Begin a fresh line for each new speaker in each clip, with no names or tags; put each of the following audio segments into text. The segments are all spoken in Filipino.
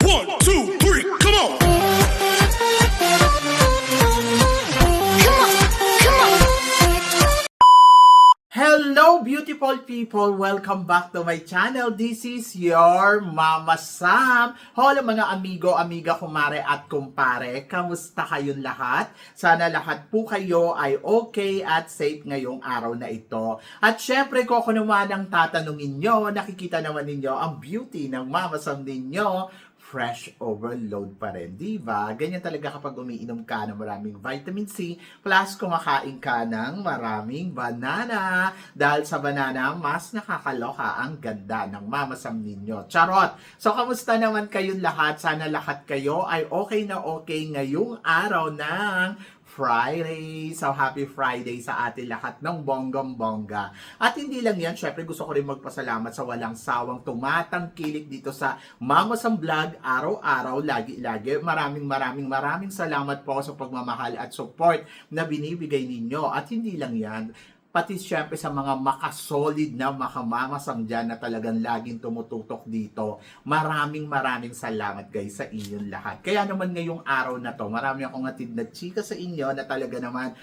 1, 2, 3, come on!
Hello beautiful people! Welcome back to my channel. This is your Mama Sam. Hello mga amigo, amiga, kumare at kumpare. Kamusta kayong lahat? Sana lahat po kayo ay okay at safe ngayong araw na ito. At syempre ko naman ang tatanungin nyo, nakikita naman ninyo ang beauty ng Mama Sam ninyo. Fresh overload pa rin, diba? Ganyan talaga kapag umiinom ka ng maraming vitamin C, plus kumakain ka ng maraming banana. Dahil sa banana, mas nakakaloka ang ganda ng Mama Sam ninyo. Charot! So, kamusta naman kayong lahat? Sana lahat kayo ay okay na okay ngayong araw ng Friday. So, happy Friday sa atin lahat ng bonggang-bongga. At hindi lang yan, syempre gusto ko rin magpasalamat sa walang sawang tumatangkilik dito sa Mama Sam Vlog, araw-araw, lagi-lagi. Maraming salamat po sa pagmamahal at support na binibigay ninyo. At hindi lang yan, pati syempre sa mga makasolid na makamamasang dyan na talagang laging tumututok dito. Maraming salamat guys sa inyong lahat. Kaya naman ngayong araw na to, marami akong atid na chika sa inyo na talaga naman,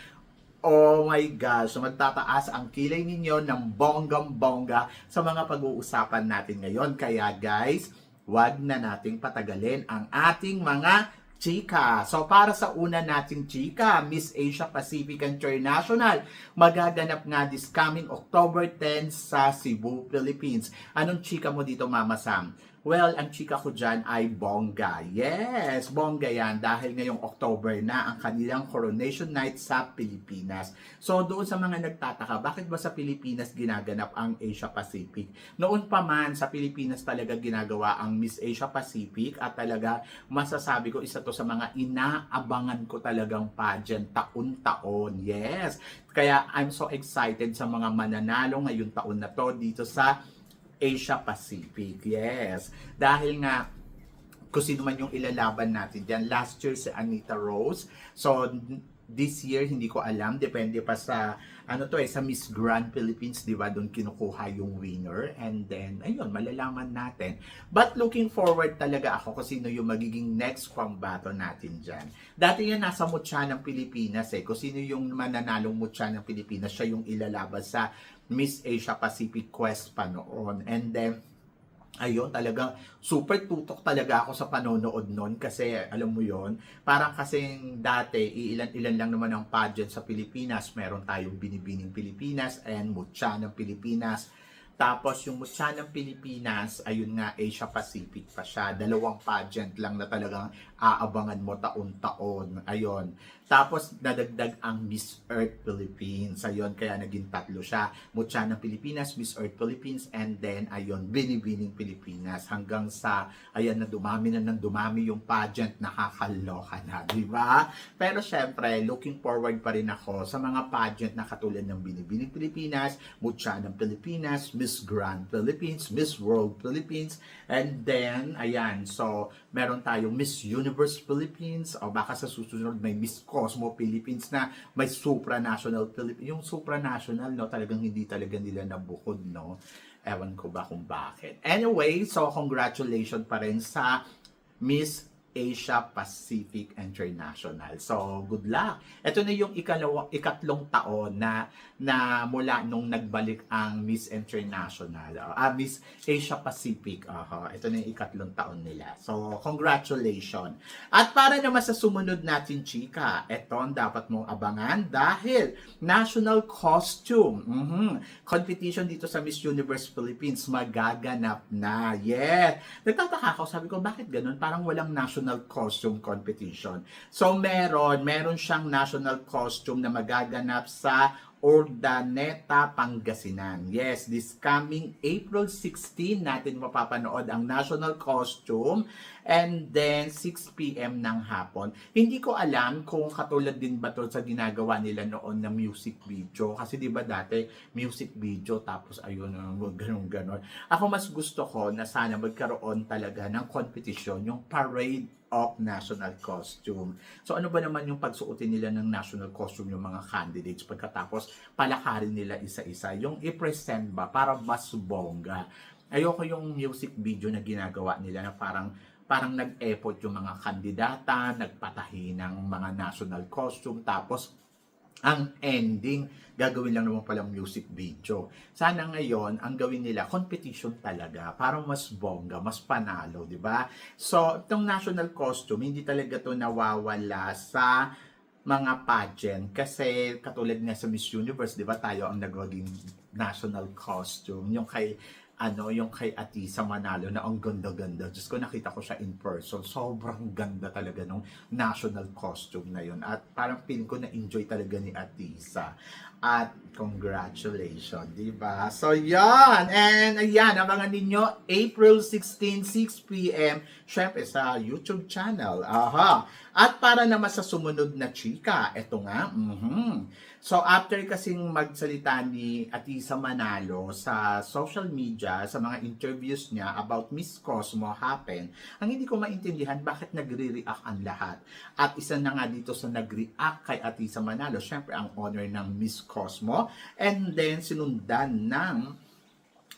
oh my gosh, so magtataas ang kilay ninyo ng bonggang-bongga sa mga pag-uusapan natin ngayon. Kaya guys, wag na nating patagalin ang ating mga chika. So, para sa una nating chika, Miss Asia Pacific International, magaganap nga this coming October 10 sa Cebu, Philippines. Anong chika mo dito, Mama Sam? Well, ang chika ko dyan ay bongga. Yes, bongga yan dahil ngayong October na ang kanilang coronation night sa Pilipinas. So, doon sa mga nagtataka, bakit ba sa Pilipinas ginaganap ang Asia Pacific? Noon pa man, sa Pilipinas talaga ginagawa ang Miss Asia Pacific at talaga masasabi ko isa to sa mga inaabangan ko talagang pageant taon-taon. Yes, kaya I'm so excited sa mga mananalo ngayong taon na to dito sa Asia Pacific. Yes. Dahil nga, kung sino man yung ilalaban natin dyan. Last year si Anita Rose. So, this year, hindi ko alam. Depende pa sa, sa Miss Grand Philippines, di ba? Doon kinukuha yung winner. And then, ayun, malalaman natin. But looking forward talaga ako kung sino yung magiging next pambato natin dyan. Dati yan, nasa mutya ng Pilipinas eh. Kung sino yung mananalong mutya ng Pilipinas, siya yung ilalaban sa Miss Asia Pacific Quest pa noon. And then, ayun, talagang super tutok talaga ako sa panonood nun kasi alam mo yon, parang kasing dati ilan lang naman ang pageant sa Pilipinas. Meron tayong Binibining Pilipinas and Mutya ng Pilipinas. Tapos yung Mutya ng Pilipinas, ayun nga, Asia Pacific pa siya. Dalawang pageant lang na talagang aabangan mo taon-taon. Ayun. Tapos nadagdag ang Miss Earth Philippines. Ayun, kaya naging tatlo siya. Mutya ng Pilipinas, Miss Earth Philippines, and then, ayun, Binibining Pilipinas. Hanggang sa, ayan, na dumami yung pageant, nakakaloka na, di ba? Pero syempre, looking forward pa rin ako sa mga pageant na katulad ng Binibining Pilipinas, Mutya ng Pilipinas, Miss Grand Philippines, Miss World Philippines, and then, ayan, so, meron tayong Miss Universe Philippines, o baka sa susunod may Miss Cosmo Philippines na may supranational Philippines. Yung supranational, no, talagang hindi talaga nila nabukod, no? Ewan ko ba kung bakit. Anyway, so, congratulations pa rin sa Miss Asia Pacific International. So, good luck. Ito na yung ikatlong taon na mula nung nagbalik ang Miss International, Miss Asia Pacific. Ito na yung ikatlong taon nila. So, congratulations. At para naman sa sumunod natin, chika, ito ang dapat mong abangan dahil national costume competition dito sa Miss Universe Philippines magaganap na. Yeah. Nagtataka ako, sabi ko, bakit ganun? Parang walang national costume competition. So, meron siyang national costume na magaganap sa Urdaneta, Pangasinan. Yes, this coming April 16 natin mapapanood ang national costume and then 6 p.m. ng hapon. Hindi ko alam kung katulad din ba to sa ginagawa nila noon na music video. Kasi di ba dati music video tapos ayun, ganun. Ako mas gusto ko na sana magkaroon talaga ng competition, yung parade of national costume. So ano ba naman yung pagsuotin nila ng national costume yung mga candidates pagkatapos palakarin nila isa-isa, yung i-present ba para mas bongga. Ayoko yung music video na ginagawa nila na parang parang nag-effort yung mga kandidata, nagpatahi ng mga national costume, tapos ang ending, gagawin lang naman palang music video. Sana ngayon, ang gawin nila, competition talaga, para mas bongga, mas panalo, di ba? So, itong national costume, hindi talaga to nawawala sa mga pageant. Kasi katulad nga sa Miss Universe, di ba tayo ang nagwaging national costume. Yung kay Atisa Manalo na ang ganda-ganda. Diyos ko, nakita ko siya in person. Sobrang ganda talaga nung national costume na yun. At parang feeling ko na-enjoy talaga ni Atisa. At congratulations, di ba? So, yan. And ayan, abangan ninyo April 16, 6 p.m. Syempre sa YouTube channel. Aha. At para naman sa sumunod na chika, eto nga, So, after kasing magsalita ni Atisa Manalo sa social media, sa mga interviews niya about Miss Cosmo happen, ang hindi ko maintindihan bakit nagre-react ang lahat. At isa na nga dito sa nag-react kay Atisa Manalo, syempre ang honor ng Miss Cosmo, and then sinundan ng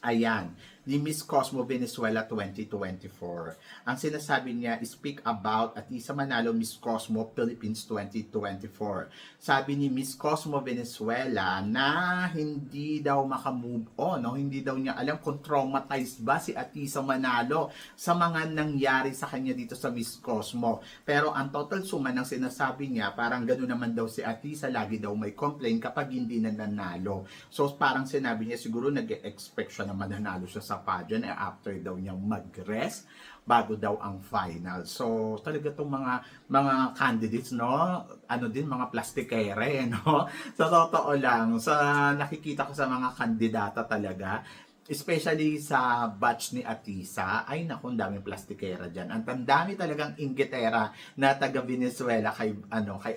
ayan, ni Miss Cosmo Venezuela 2024. Ang sinasabi niya, speak about Atisa Manalo Miss Cosmo Philippines 2024. Sabi ni Miss Cosmo Venezuela na hindi daw makamove on, no? Hindi daw niya alam kung traumatized ba si Atisa Manalo sa mga nangyari sa kanya dito sa Miss Cosmo. Pero ang total suma ng sinasabi niya, parang gano'n naman daw si Atisa, lagi daw may complain kapag hindi na nanalo. So parang sinabi niya, siguro nag-expect siya na mananalo siya sa pageant after daw niyang mag-rest bago daw ang final. So talaga tong mga candidates, no, mga plastikere, no. Sa totoo lang, sa nakikita ko sa mga kandidata talaga, especially sa batch ni Atisa, ay naku, ang daming plastikera diyan. Ang dami talagang inggitera na taga Venezuela kay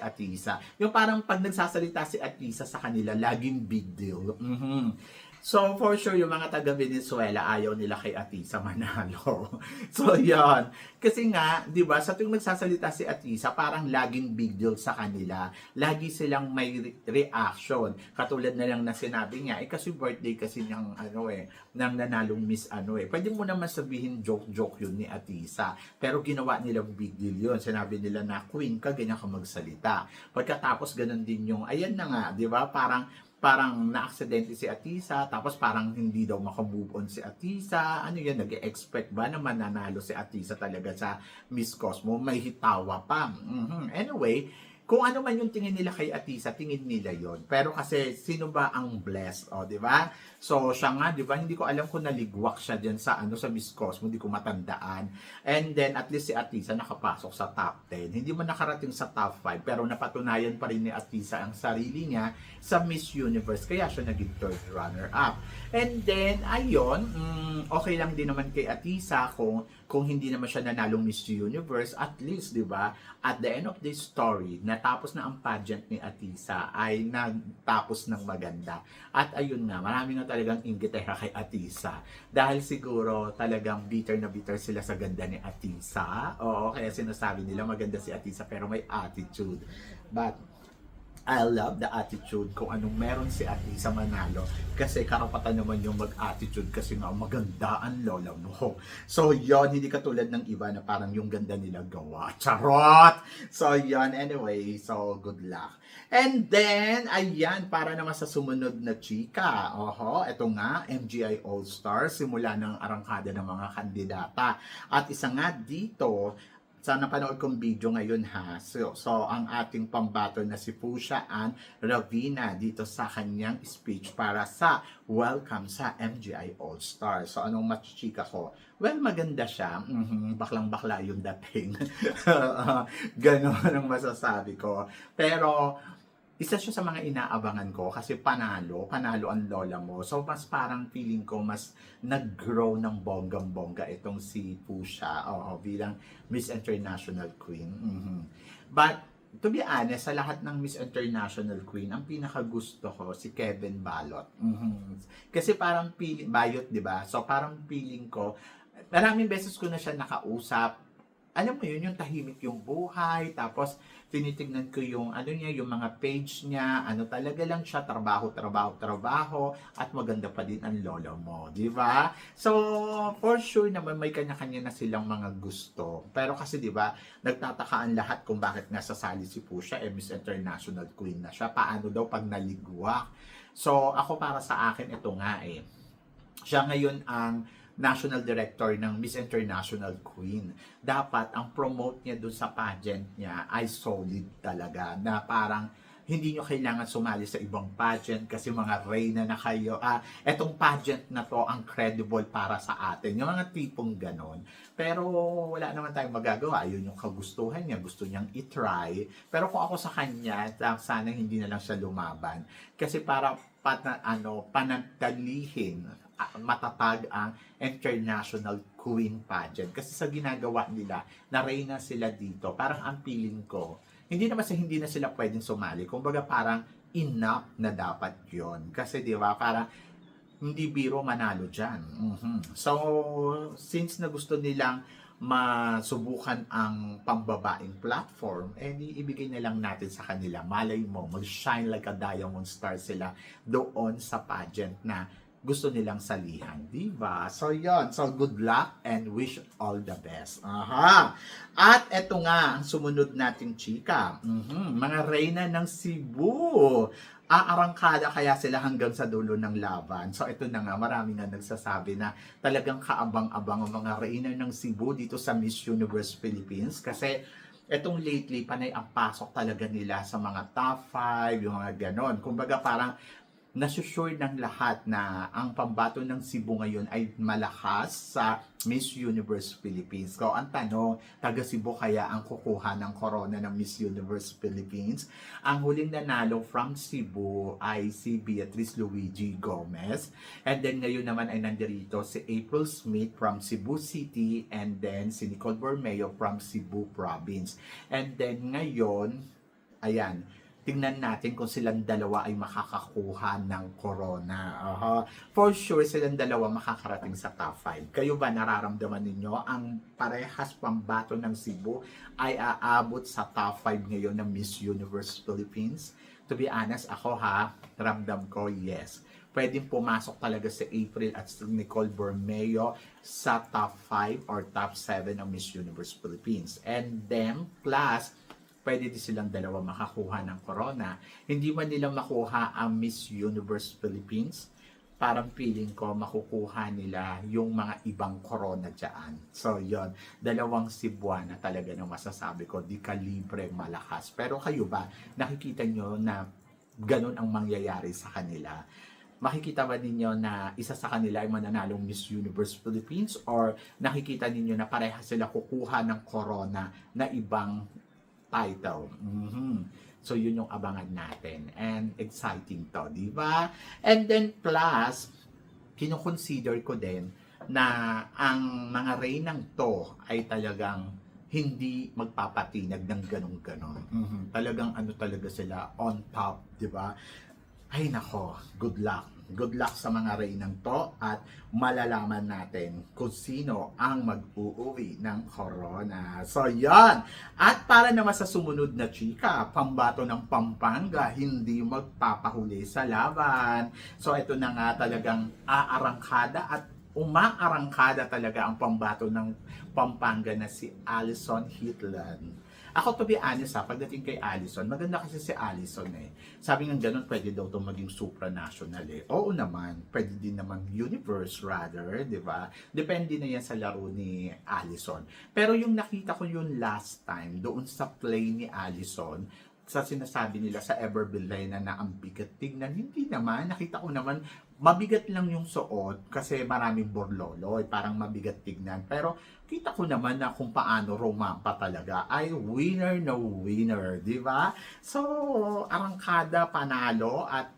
Atisa. Yung parang pag nagsasalita si Atisa sa kanila, laging big deal. So, for sure, yung mga taga-Venezuela, ayaw nila kay Atisa Manalo. So, yon. Kasi nga, di ba, sa tuwing nagsasalita si Atisa, parang laging big deal sa kanila. Lagi silang may reaction. Katulad na lang na sinabi niya, kasi birthday kasi ng, ng nanalong Miss Pwede mo naman sabihin joke-joke yun ni Atisa. Pero ginawa nilang big deal yun. Sinabi nila na, queen ka, ganyan ka magsalita. Pagkatapos, ganun din yung, ayan na nga, di ba, parang na-aksidente si Atisa, tapos parang hindi daw makamove on si Atisa. Ano yan, nag-expect ba na mananalo si Atisa talaga sa Miss Cosmo? May hitawa pa. Anyway, kung ano man yung tingin nila kay Atisa, tingin nila yon. Pero kasi, sino ba ang blessed? O, di ba? So, siya nga, di ba? Hindi ko alam kung naligwak siya dyan sa Miss Cosmo. Hindi ko matandaan. And then, at least si Atisa nakapasok sa top 10. Hindi man nakarating sa top 5, pero napatunayan pa rin ni Atisa ang sarili niya sa Miss Universe. Kaya siya naging third runner-up. And then, ayun, okay lang din naman kay Atisa kung hindi naman siya nanalong Miss Universe. At least, di ba, at the end of this story, natapos na ang pageant ni Atisa ay nagtapos ng maganda. At ayun nga, marami nga talagang inggitera kay Atisa. Dahil siguro talagang bitter na bitter sila sa ganda ni Atisa. Oo, kaya sinasabi nila maganda si Atisa pero may attitude. But I love the attitude kung anong meron si Atisa Manalo kasi karapatan naman yung mag-attitude kasi nga maganda ang lola mo. So yon, hindi katulad ng iba na parang yung ganda nila gawa. Charot! So yon, anyway, so good luck. And then, ayan, para naman sa sumunod na chika. Ito nga, MGI All-Star, simula ng arangkada ng mga kandidata. At isa nga dito, sa napanood kong video ngayon ha. So ang ating pambato na si Pusha Ann Ravina dito sa kanyang speech para sa welcome sa MGI All-Star. So anong machika ko? Well, maganda siya. Baklang-bakla yung dating. Ganon ang masasabi ko. Pero isa siya sa mga inaabangan ko kasi panalo ang lola mo. So, mas parang feeling ko mas nag-grow ng bonggang-bongga itong si Pusha bilang Miss International Queen. But, to be honest, sa lahat ng Miss International Queen, ang pinakagusto ko si Kevin Balot. Kasi parang feeling, Bayot, di ba? So, parang feeling ko, maraming beses ko na siya nakausap, alam mo yun, yung tahimik yung buhay, tapos tinitignan ko yung ano niya, yung mga page niya, ano talaga lang siya, trabaho, trabaho, trabaho, at maganda pa din ang lolo mo, di ba? So, for sure naman may kanya-kanya na silang mga gusto. Pero kasi di ba, nagtataka ang lahat kung bakit nasasali si Pusha, Miss International Queen na siya. Paano daw pag naligwak? So, ako para sa akin, ito nga siya ngayon ang National Director ng Miss International Queen. Dapat ang promote niya dun sa pageant niya ay solid talaga, na parang hindi nyo kailangan sumali sa ibang pageant kasi mga reyna na kayo. Etong pageant na to ang credible para sa atin. Yung mga tipong ganon. Pero wala naman tayong magagawa. Yun yung kagustuhan niya. Gusto niyang itry. Pero kung ako sa kanya, sana hindi na lang siya lumaban. Kasi para panatalihin matatag ang International Queen Pageant. Kasi sa ginagawa nila, na reyna sila dito, parang ang feeling ko, hindi naman sa hindi na sila pwedeng sumali. Kumbaga parang enough na dapat yon. Kasi di ba, parang hindi biro manalo dyan. So, since na gusto nilang masubukan ang pambabaing platform, ibigay na lang natin sa kanila. Malay mo, mag-shine like a diamond star sila doon sa pageant na gusto nilang salihan, di ba? So, yon. So, good luck and wish all the best. Aha! At eto nga, ang sumunod nating chika. Mga reyna ng Cebu. Aarangkada kaya sila hanggang sa dulo ng laban. So, ito na nga, marami nga nagsasabi na talagang kaabang-abang ang mga reyna ng Cebu dito sa Miss Universe Philippines. Kasi, etong lately, panay ang pasok talaga nila sa mga top 5, yung mga ganon. Kumbaga, parang nasusure ng lahat na ang pambato ng Cebu ngayon ay malakas sa Miss Universe Philippines. So, ang tanong, taga Cebu kaya ang kukuha ng corona ng Miss Universe Philippines? Ang huling nanalo from Cebu ay si Beatrice Luigi Gomez. And then ngayon naman ay nandirito si April Smith from Cebu City, and then si Nicole Bormeo from Cebu Province. And then ngayon, ayan, tingnan natin kung silang dalawa ay makakakuha ng corona. For sure, silang dalawa makakarating sa top 5. Kayo ba nararamdaman ninyo ang parehas pambato ng Cebu ay aabot sa top 5 ngayon ng Miss Universe Philippines? To be honest, ako ramdam ko yes. Pwedeng pumasok talaga si April at si Nicole Bormeo sa top 5 or top 7 ng Miss Universe Philippines. And then, plus, pwede din silang dalawa makakuha ng corona. Hindi man nila makuha ang Miss Universe Philippines, parang feeling ko makukuha nila yung mga ibang corona dyan. So, yon, dalawang Cebuana talaga na masasabi ko, di kalibre malakas. Pero kayo ba, nakikita nyo na ganun ang mangyayari sa kanila? Makikita ba ninyo na isa sa kanila ay mananalong Miss Universe Philippines, or nakikita ninyo na pareha sila kukuha ng corona na ibang title? So, yun yung abangan natin. And exciting to, di ba? And then plus, kinoconsider ko din na ang mga reynang to ay talagang hindi magpapatinag ng ganun-ganon. Talagang ano talaga sila, on top, di ba? Ay nako, good luck. Good luck sa mga reynang to, at malalaman natin kung sino ang mag-uuwi ng corona. So, yan. At para naman sa sumunod na chika, pambato ng Pampanga, hindi magpapahuli sa laban. So, ito na nga talagang aarangkada at umaarangkada talaga ang pambato ng Pampanga na si Alison Hitland. Ako, to be honest pagdating kay Alison, maganda kasi si Alison Sabi nga ganun, pwede daw itong maging supranational Oo naman, pwede din naman universe rather, di ba? Depende na yan sa laro ni Alison. Pero yung nakita ko yun last time, doon sa play ni Alison, sa sinasabi nila sa Everbelena na ang bigat tignan, hindi naman. Nakita ko naman, mabigat lang yung suot kasi maraming borlolo, parang mabigat tignan. Pero kita ko naman na kung paano rumampa talaga, ay winner na winner, di ba? So, arangkada, panalo, at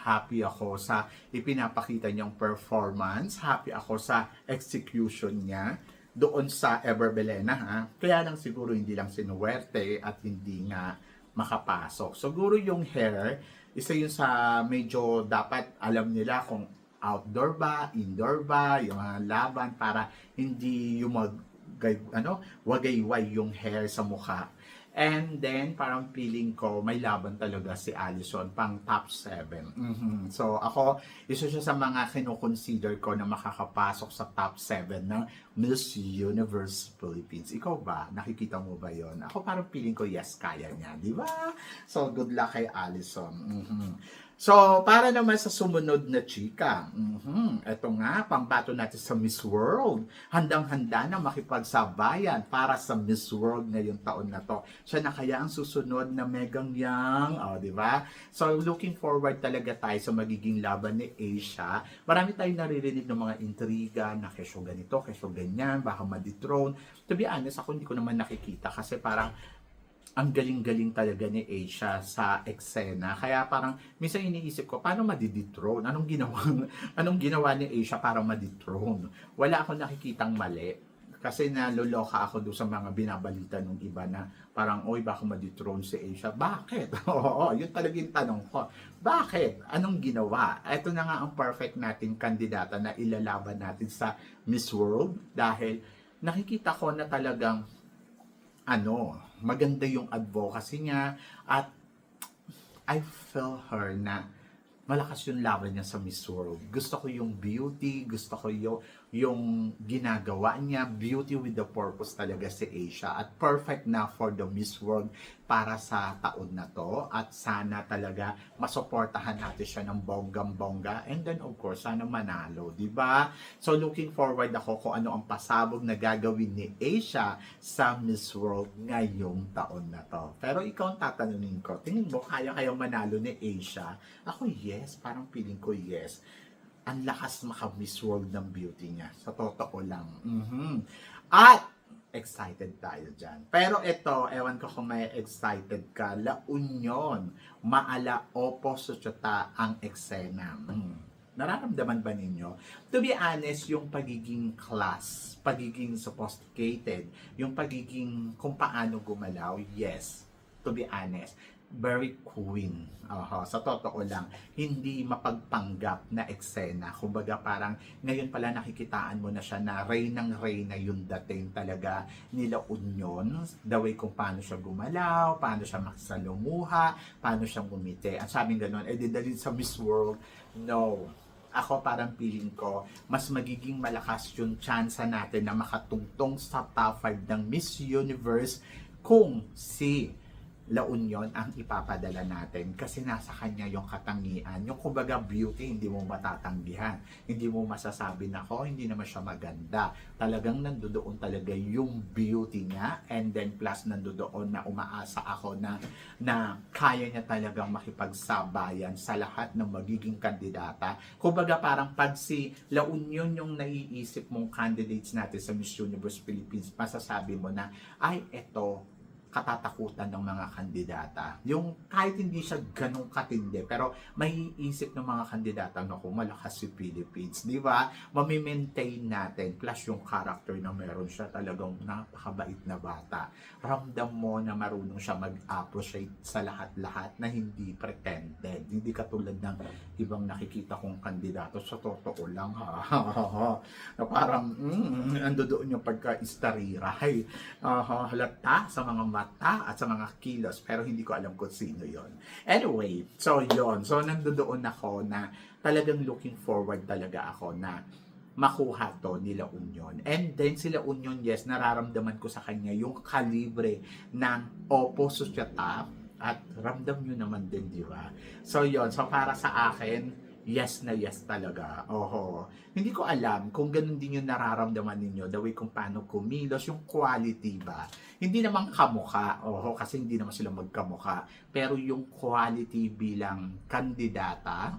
happy ako sa ipinapakita niyang performance. Happy ako sa execution niya doon sa Everbelena, Kaya lang siguro hindi lang sinuwerte at hindi nga makapasok. Siguro yung hair, isa yun sa medyo dapat alam nila kung outdoor ba, indoor ba, yung mga laban, para hindi yung wagayway yung hair sa mukha. And then, parang feeling ko, may laban talaga si Allison, pang top 7. So, ako, isa siya sa mga kinoconsider ko na makakapasok sa top 7 ng Miss Universe Philippines. Ikaw ba? Nakikita mo ba yon? Ako parang feeling ko, yes, kaya niya. Di ba? So, good luck kay Allison. So, para naman sa sumunod na chika, ito nga, pambato natin sa Miss World. Handang-handa na makipagsabayan para sa Miss World ngayong taon na to. Siya na kaya ang susunod na Megang Yang, di ba? So, looking forward talaga tayo sa magiging laban ni Asia. Marami tayong naririnig ng mga intriga na kesyo ganito, kesyo ganyan, baka ma-dethrone. To be honest, ako hindi ko naman nakikita kasi parang ang galing-galing talaga ni Asia sa eksena. Kaya parang minsan iniisip ko, paano madidethrone? Anong ginawa ni Asia para madethrone? Wala akong nakikitang mali. Kasi naloloka ako doon sa mga binabalita ng iba na parang, oy, baka madethrone si Asia. Bakit? Oo, yun talaga yung tanong ko. Bakit? Anong ginawa? Ito na nga ang perfect nating kandidata na ilalaban natin sa Miss World dahil nakikita ko na talagang maganda yung advocacy niya at I feel her na malakas yung laban niya sa Miss World. Gusto ko yung beauty, gusto ko yung ginagawa niya, beauty with the purpose talaga si Asia at perfect na for the Miss World para sa taon na to at sana talaga masuportahan natin siya ng bonggang-bongga and then of course sana manalo, di ba? So looking forward ako kung ano ang pasabog na gagawin ni Asia sa Miss World ngayong taon na to. Pero ikaw ang tatanungin ko, tingin mo kaya manalo ni Asia? Ako yes, parang feeling ko yes. Ang lakas maka-Miss World ng beauty niya. Sa totoo lang. At excited tayo dyan. Pero ito, ewan ko kung may excited ka. La Union, maala opo sutsota ang eksena. Nararamdaman ba ninyo? To be honest, yung pagiging class, pagiging sophisticated, yung pagiging kung paano gumalaw, yes. To be honest, very queen. Sa totoo lang, hindi mapagpanggap na eksena. Kumbaga parang ngayon pala nakikitaan mo na siya na reynang-reyna yung dating talaga nila Union. The way kung paano siya gumalaw, paano siya makisalumuha, paano siya ngumiti. Ang sabing ganun, didalhin sa Miss World, no. Ako parang feeling ko, mas magiging malakas yung chance natin na makatungtong sa top 5 ng Miss Universe kung si La Union ang ipapadala natin kasi nasa kanya yung katangian, yung kumbaga beauty hindi mo matatanggihan, hindi mo masasabi na hindi naman siya maganda, talagang nandoon talaga yung beauty niya and then plus nandoon na umaasa ako na kaya niya talagang makipagsabayan sa lahat ng magiging kandidata. Kumbaga parang pag si La Union yung naiisip mong candidates natin sa Miss Universe Philippines, masasabi mo na ay eto katatakutan ng mga kandidata. Yung kahit hindi siya ganong katindi, pero may iisip ng mga kandidata na kung malakas si Philippines, di ba? Mamimaintain natin, plus yung character na meron siya, talagang napakabait na bata. Ramdam mo na marunong siya mag-appreciate sa lahat-lahat na hindi pretended. Hindi katulad ng ibang nakikita kong kandidato, sa totoo lang na parang, ando doon yung pagka-istariray. Halata sa mga mata at sa mga kilos, pero hindi ko alam kung sino yon. Anyway, so yon. So nandoon ako na talagang looking forward talaga ako na makuha to nila Union. And then sila Union, yes, nararamdaman ko sa kanya yung kalibre ng Oppo Susyata at ramdam nyo naman din, di ba? So yon. So para sa akin, yes na yes talaga. Hindi ko alam kung ganun din yung nararamdaman ninyo, the way kung paano kumilos, yung quality ba. Hindi naman kamukha, kasi hindi naman sila magkamukha. Pero yung quality bilang kandidata,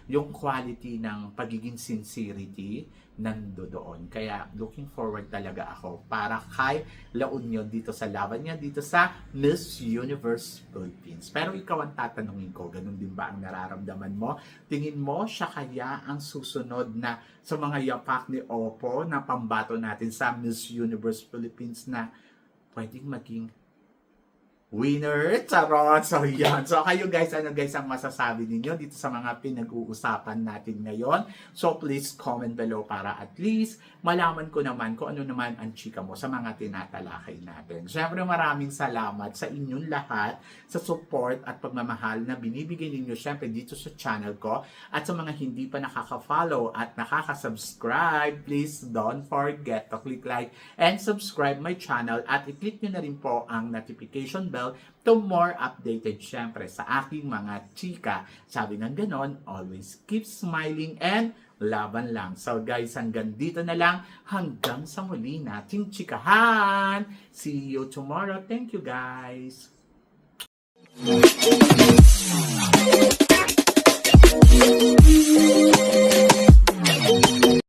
yung quality ng pagiging sincerity, nandoon. Kaya looking forward talaga ako para kay La Union dito sa laban niya dito sa Miss Universe Philippines. Pero ikaw ang tatanungin ko, ganun din ba ang nararamdaman mo? Tingin mo siya kaya ang susunod na sa mga yapak ni Oppo na pambato natin sa Miss Universe Philippines na pwedeng maging winner. Charot! So, yan. So, kayo guys, ano guys ang masasabi ninyo dito sa mga pinag-uusapan natin ngayon? So, please comment below para at least malaman ko naman kung ano naman ang chika mo sa mga tinatalakay natin. Siyempre, maraming salamat sa inyong lahat sa support at pagmamahal na binibigay ninyo siyempre dito sa channel ko. At sa mga hindi pa nakaka-follow at nakaka-subscribe, please don't forget to click like and subscribe my channel at i-click nyo na rin po ang notification bell to more updated syempre sa aking mga chika. Sabi ng ganon, always keep smiling and laban lang. So guys, hanggang dito na lang. Hanggang sa muli nating chikahan. See you tomorrow. Thank you guys.